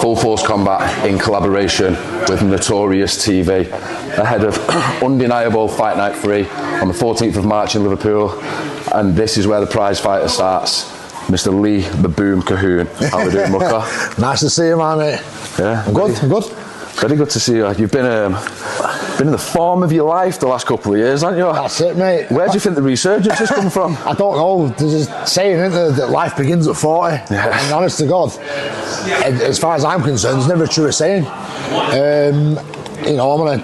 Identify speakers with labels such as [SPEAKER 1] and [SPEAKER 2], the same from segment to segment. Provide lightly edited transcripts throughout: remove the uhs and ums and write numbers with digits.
[SPEAKER 1] Full Force Combat in collaboration with Notorious TV, ahead of undeniable Fight Night 3 on the 14th of March in Liverpool. And this is where the prize fighter starts. Mr. Leigh the Boom Cohoon. How are we doing, Mucker?
[SPEAKER 2] Nice to see you, man, mate.
[SPEAKER 1] Yeah,
[SPEAKER 2] I'm good. I'm good.
[SPEAKER 1] Very good to see you. You've been in the form of your life the last couple of years, haven't you?
[SPEAKER 2] That's it, mate.
[SPEAKER 1] Where do you think the resurgence has come from?
[SPEAKER 2] I don't know. There's a saying, isn't there, that life begins at 40.
[SPEAKER 1] Yeah.
[SPEAKER 2] And honest to God, as far as I'm concerned, there's never a truer saying. You know, I'm on a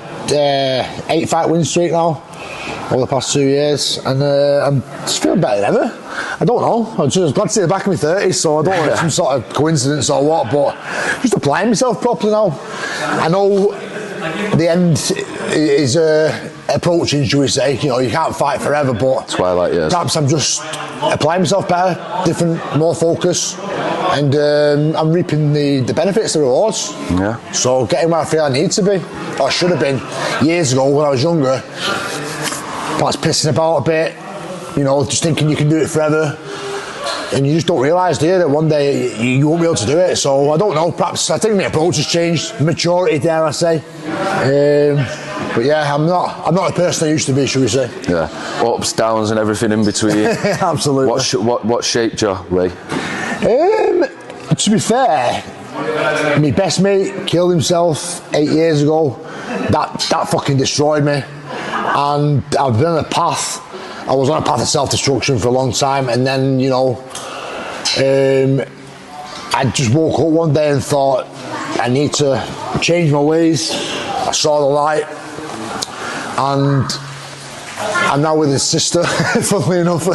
[SPEAKER 2] 8-fight win streak now over the past 2 years, and I'm just feeling better than ever. I don't know. I'm just glad to see the back of my 30s, so I don't know if it's some sort of coincidence or what, but just applying myself properly now. I know the end is approaching, should we say. You know, you can't fight forever, but
[SPEAKER 1] Twilight years.
[SPEAKER 2] Perhaps I'm just applying myself better, different, more focus, and I'm reaping the benefits, the rewards.
[SPEAKER 1] Yeah.
[SPEAKER 2] So getting where I feel I need to be, or should have been, years ago when I was younger. Perhaps pissing about a bit, you know, just thinking you can do it forever, and you just don't realise, do you, that one day you won't be able to do it. So I don't know, perhaps I think my approach has changed, maturity, dare I say. But yeah, I'm not the person I used to be, should we say.
[SPEAKER 1] Yeah, ups, downs and everything in between.
[SPEAKER 2] Absolutely.
[SPEAKER 1] What shaped you, Leigh?
[SPEAKER 2] To be fair, my best mate killed himself 8 years ago. That fucking destroyed me. And I've been on a path. I was on a path of self-destruction for a long time, and then, you know, I just woke up one day and thought, I need to change my ways. I saw the light, and I'm now with his sister, funnily enough.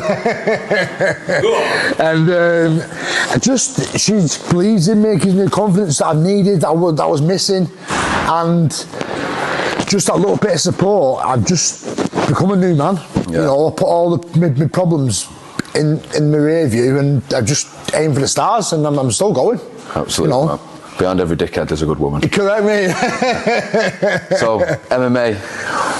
[SPEAKER 2] And she believes in me, gives me the confidence that I've needed, that I was missing, and just that little bit of support, I've just become a new man. Yeah. You know, I put all my problems in my rear view, and I just aim for the stars, and I'm still going.
[SPEAKER 1] Absolutely. You know? Behind every dickhead there's a good woman.
[SPEAKER 2] Correct me.
[SPEAKER 1] So, MMA,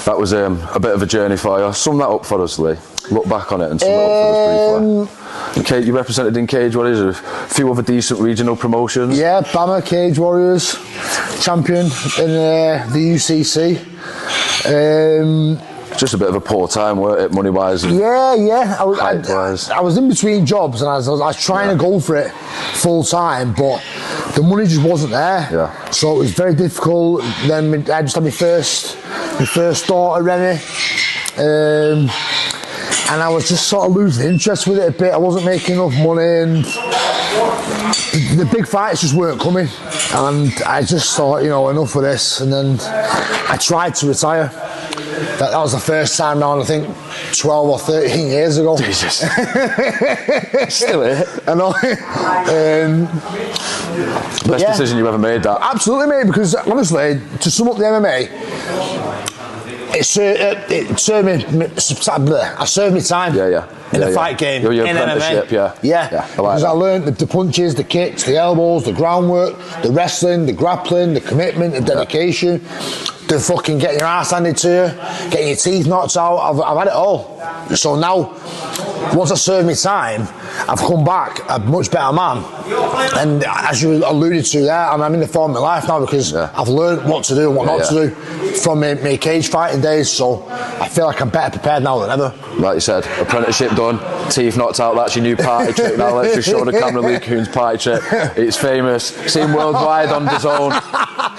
[SPEAKER 1] that was a bit of a journey for you. Sum that up for us, Leigh. Look back on it and sum it up for us briefly. You represented in Cage Warriors, a few other decent regional promotions. Yeah,
[SPEAKER 2] Bama, Cage Warriors, champion in the UCC.
[SPEAKER 1] Just a bit of a poor time, weren't it, money-wise?
[SPEAKER 2] Yeah. I was in between jobs, and I was trying to go for it full time, but the money just wasn't there.
[SPEAKER 1] Yeah.
[SPEAKER 2] So it was very difficult. Then I just had my first daughter, Remy, and I was just sort of losing interest with it a bit. I wasn't making enough money, and the big fights just weren't coming. And I just thought, you know, enough of this. And then I tried to retire. That was the first time round, I think, 12 or 13 years ago.
[SPEAKER 1] Jesus. Still here.
[SPEAKER 2] I know.
[SPEAKER 1] Best decision you ever made, that.
[SPEAKER 2] Absolutely, mate, because honestly, to sum up the MMA, it served me. I served my time in the fight game.
[SPEAKER 1] Your
[SPEAKER 2] in
[SPEAKER 1] apprenticeship,
[SPEAKER 2] MMA.
[SPEAKER 1] Yeah.
[SPEAKER 2] Because I learned the punches, the kicks, the elbows, the groundwork, the wrestling, the grappling, the commitment, the dedication, the fucking getting your ass handed to you, getting your teeth knocked out. I've had it all. So now, once I served my time, I've come back a much better man. And as you alluded to there, I'm in the form of my life now, because I've learned what to do and what not to do from my cage fighting days. So I feel like I'm better prepared now than ever.
[SPEAKER 1] Like you said, apprenticeship done, teeth knocked out, that's your new party trick now. Let's just show the camera Leigh Cohoon's party trick. It's famous, seen worldwide on DAZN.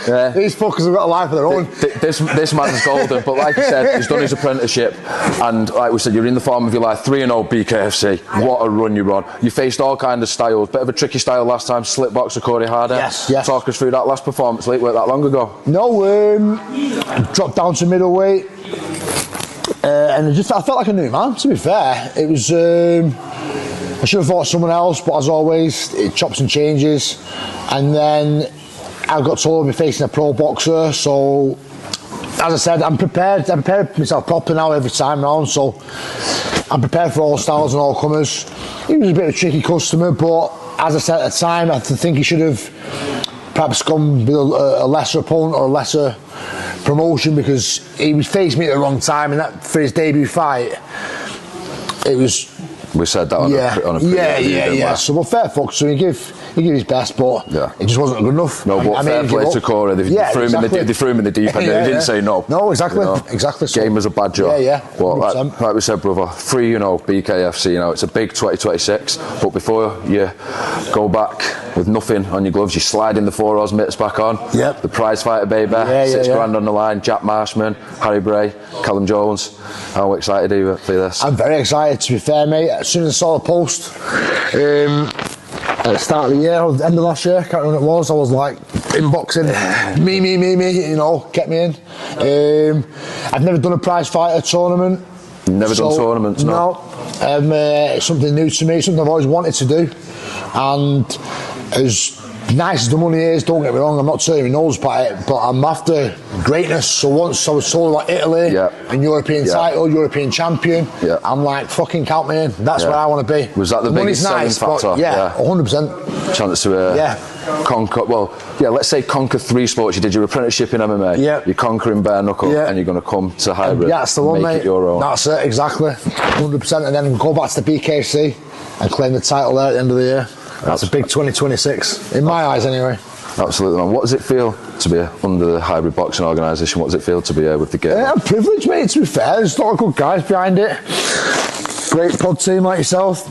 [SPEAKER 1] Yeah.
[SPEAKER 2] These fuckers have got a life of their own.
[SPEAKER 1] This man's golden, but like you said, he's done his apprenticeship, and like we said, you're in the form of your life. 3-0 BKFC. What a run you're on. You faced all kind of styles. Bit of a tricky style last time, slip boxer Cody Harder.
[SPEAKER 2] Yes.
[SPEAKER 1] Talk us through that last performance, Leigh. Weren't that long ago?
[SPEAKER 2] No, dropped down to middleweight, and I felt like a new man. To be fair, it was. I should have fought someone else, but as always, it chops and changes. And then I got told I'd be facing a pro boxer, so as I said, I'm prepared. I prepared myself properly now every time round, so I'm prepared for all styles and all comers. He was a bit of a tricky customer, but as I said at the time, I think he should have perhaps gone with a lesser opponent or a lesser promotion, because he was facing me at the wrong time, and that for his debut fight, it was
[SPEAKER 1] We said that on a
[SPEAKER 2] yeah. So, well, fair fuck. So he gave his best, but it just wasn't good enough.
[SPEAKER 1] No, but fair play to Corey. They threw him in the deep end. They didn't say no.
[SPEAKER 2] No, exactly.
[SPEAKER 1] You know?
[SPEAKER 2] Exactly. So,
[SPEAKER 1] game was a bad job.
[SPEAKER 2] Yeah.
[SPEAKER 1] But like we said, brother, free, BKFC, it's a big 2026. But before you go back with nothing on your gloves, you slide in the 4 Oz mitts back on.
[SPEAKER 2] Yep.
[SPEAKER 1] The Prizefighter baby, £6 on the line. Jack Marshman, Harry Bray, Callum Jones. How excited are you for this?
[SPEAKER 2] I'm very excited, to be fair, mate. As soon as I saw the post at the start of the year, or the end of last year, I can't remember when it was, I was like inboxing, me, get me in. I've never done a Prizefighter tournament.
[SPEAKER 1] Never done tournaments, no?
[SPEAKER 2] It's something new to me, something I've always wanted to do. And as nice as the money is, don't get me wrong, I'm not turning my nose by it, but I'm after greatness. So once I was told about Italy and European title, European champion, I'm like, fucking count me in. That's where I want to be.
[SPEAKER 1] Was that the biggest selling factor?
[SPEAKER 2] But 100%.
[SPEAKER 1] Chance to conquer, let's say conquer 3 sports. You did your apprenticeship in MMA, you're conquering bare knuckle, and you're going to come to hybrid.
[SPEAKER 2] Yeah, that's the one, mate.
[SPEAKER 1] It your own.
[SPEAKER 2] That's it, exactly. 100%. And then go back to the BKFC and claim the title there at the end of the year. That's a big 2026, in my eyes anyway. Absolutely,
[SPEAKER 1] man. What does it feel to be under the hybrid boxing organisation? What does it feel to be with the game?
[SPEAKER 2] I'm privileged, mate, to be fair. There's a lot of good guys behind it. Great pod team like yourself.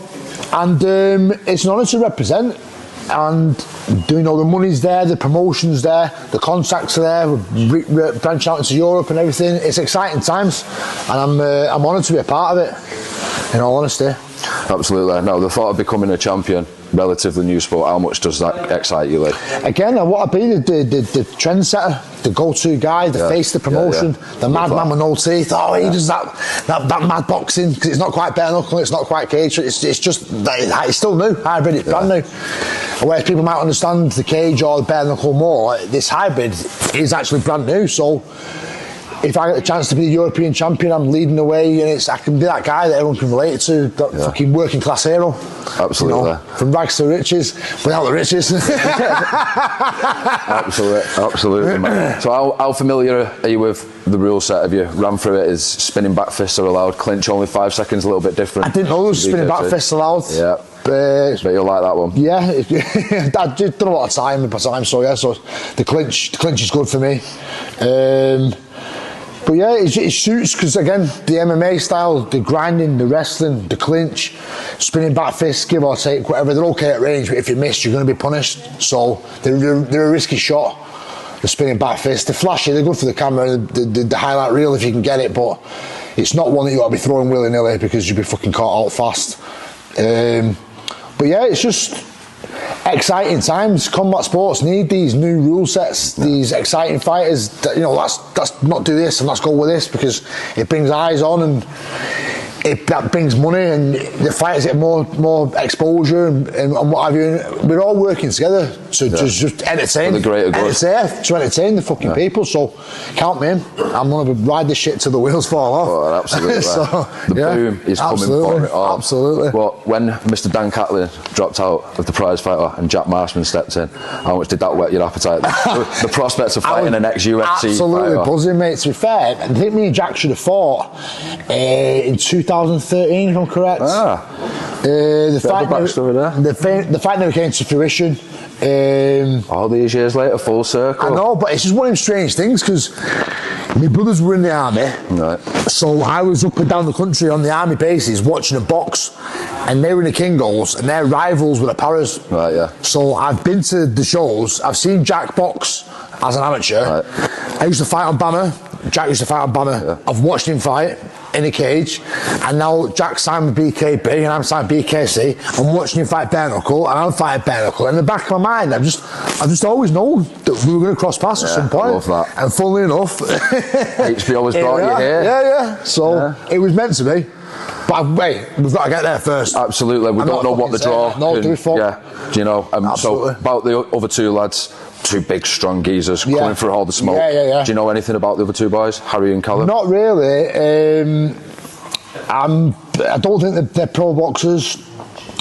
[SPEAKER 2] And it's an honour to represent. And the money's there, the promotion's there, the contacts are there, branch out into Europe and everything. It's exciting times. And I'm honoured to be a part of it, in all honesty.
[SPEAKER 1] Absolutely. No, the thought of becoming a champion, relatively new sport, how much does that excite you, Lee?
[SPEAKER 2] Again, I want to be the trendsetter, the go-to guy, the face of the promotion, the madman with no teeth. Oh, he does that mad boxing, because it's not quite bare knuckle, it's not quite cage, it's just, it's still new, hybrid, it's brand new. Whereas people might understand the cage or the bare knuckle more, this hybrid is actually brand new, so if I get the chance to be the European champion, I'm leading the way, and I can be that guy that everyone can relate to, that fucking working class hero.
[SPEAKER 1] Absolutely.
[SPEAKER 2] From rags to riches, without the riches.
[SPEAKER 1] Absolutely, man. So how familiar are you with the rule set? Have you ran through it? Is spinning back fists are allowed? Clinch only 5 seconds, a little bit different.
[SPEAKER 2] I didn't know there was spinning back fists allowed.
[SPEAKER 1] Yeah. Bet you'll like that one.
[SPEAKER 2] Yeah, I did a lot of time in my time, so the clinch is good for me. But yeah, it suits, because again, the MMA style, the grinding, the wrestling, the clinch, spinning back fists, give or take, whatever, they're okay at range, but if you miss, you're going to be punished. So they're a risky shot, the spinning back fists. They're flashy, they're good for the camera, the highlight reel if you can get it, but it's not one that you ought to be throwing willy-nilly, because you'll be fucking caught out fast. But yeah, it's just exciting times. Combat sports need these new rule sets, these exciting fighters that, let's not do this and let's go with this, because it brings eyes on and that brings money, and the fighters get more exposure and what have you. And we're all working together to just entertain.
[SPEAKER 1] For the greater good.
[SPEAKER 2] To entertain the fucking people. So count me in. I'm going to ride this shit till the wheels fall off.
[SPEAKER 1] Oh, absolutely. The boom is coming for it all.
[SPEAKER 2] Absolutely.
[SPEAKER 1] Well, when Mr. Dan Catlin dropped out of the Prizefighter and Jack Marshman stepped in, how much did that whet your appetite? The prospects of fighting an ex-UFC
[SPEAKER 2] absolutely
[SPEAKER 1] fighter.
[SPEAKER 2] Buzzing, mate. To be fair, I think me and Jack should have fought in 2013, if I'm correct. The fight never came to fruition.
[SPEAKER 1] All these years later, full circle.
[SPEAKER 2] I know, but it's just one of them strange things, because my brothers were in the army, so I was up and down the country on the army bases watching a box, and they were in the Kingos, and their rivals were the Paras. So I've been to the shows, I've seen Jack box as an amateur. I used to fight on Banner, Jack used to fight on Banner. I've watched him fight in a cage, and now Jack's signed with BKB and I'm signed with BKC. I'm watching him fight bare knuckle and I'm fighting bare knuckle. In the back of my mind, I've just always known that we were going to cross paths at some point.
[SPEAKER 1] I love that.
[SPEAKER 2] And funnily enough,
[SPEAKER 1] HBO has brought you here.
[SPEAKER 2] Yeah. So it was meant to be. But wait, we've got to get there first.
[SPEAKER 1] Absolutely. We don't know what the draw.
[SPEAKER 2] No, do we fuck?
[SPEAKER 1] Yeah. Do you know? So about the other two lads, two big strong geezers coming through all the smoke. Do you know anything about the other two boys, Harry and Callum?
[SPEAKER 2] Not really. I don't think they're pro boxers,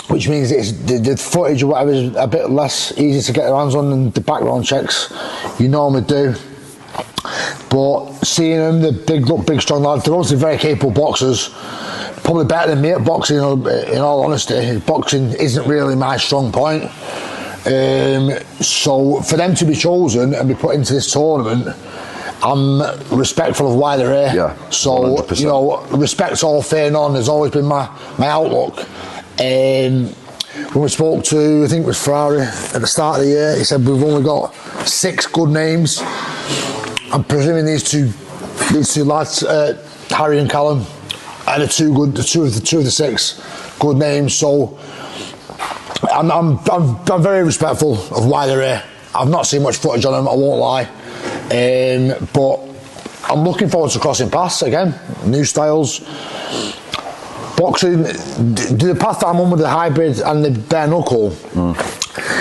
[SPEAKER 2] which means the footage or whatever is a bit less easy to get their hands on than the background checks you normally do. But seeing them, the big strong lads, they're obviously very capable boxers. probably better than me at boxing, in all honesty. Boxing isn't really my strong point. So for them to be chosen and be put into this tournament, I'm respectful of why they're here.
[SPEAKER 1] Yeah,
[SPEAKER 2] so
[SPEAKER 1] 100%.
[SPEAKER 2] you know, respect's all fair and on has always been my outlook. When we spoke to, I think it was Ferrari at the start of the year, he said we've only got 6 good names. I'm presuming these two lads, Harry and Callum, are the two of the 6 good names. So I'm very respectful of why they're here. I've not seen much footage on them, I won't lie, but I'm looking forward to crossing paths again. New styles. Boxing, the path that I'm on with the hybrid and the bare knuckle,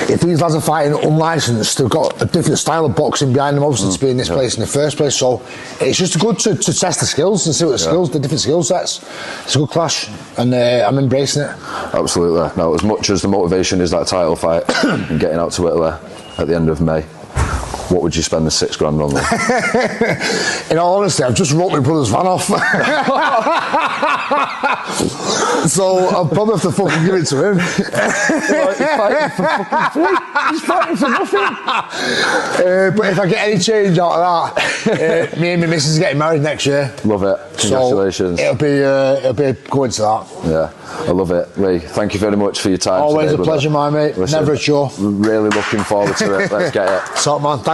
[SPEAKER 2] if these lads are fighting unlicensed, they've got a different style of boxing behind them, obviously, to be in this place in the first place. So it's just good to test the skills and see what the different skill sets. It's a good clash, and I'm embracing it.
[SPEAKER 1] Absolutely. Now, as much as the motivation is that title fight and getting out to Italy at the end of May, what would you spend the £6 grand on?
[SPEAKER 2] In all honesty, I've just wrote my brother's van off. So I'll probably have to fucking give it to him.
[SPEAKER 1] He's fighting for fucking free. He's fighting for nothing.
[SPEAKER 2] But if I get any change out of that, me and my missus are getting married next year.
[SPEAKER 1] Love it. Congratulations.
[SPEAKER 2] So it'll be going to that.
[SPEAKER 1] Yeah, I love it. Leigh, thank you very much for your time.
[SPEAKER 2] Always
[SPEAKER 1] today,
[SPEAKER 2] a pleasure, my mate.
[SPEAKER 1] Listen,
[SPEAKER 2] never a chore.
[SPEAKER 1] Really looking forward to it. Let's get it.
[SPEAKER 2] Top man, thanks.